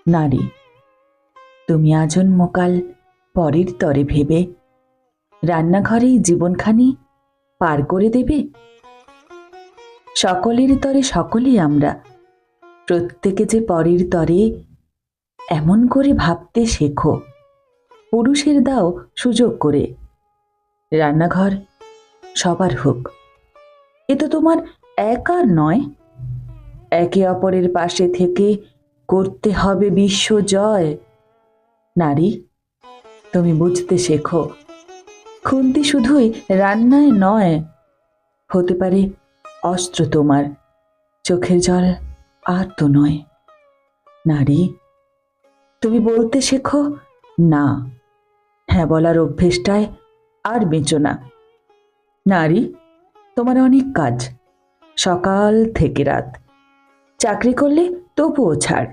নারী, তুমি আজন্মকাল পরের তরে ভেবে রান্নাঘরেই জীবনখানি পার করে দেবে? সকলের তরে সকলেই আমরা, প্রত্যেকে যে পরের তরে, এমন করে ভাবতে শেখো। পুরুষের দাও সুযোগ করে, রান্নাঘর সবার হোক। এ তো তোমার একার নয়, একে অপরের পাশে থেকে করতে হবে বিশ্ব জয়। নারী, তুমি বুঝতে শেখো, খুন্তি শুধুই রান্নায় নয়, হতে পারে অস্ত্র তোমার, চোখের জল আর তো নয়। নারী, তুমি বলতে শেখো না, হ্যাঁ বলার অভ্যেসটায় আর বেঁচো না। নারী, তোমার অনেক কাজ, সকাল থেকে রাত। চাকরি করলে তবুও ছাড়,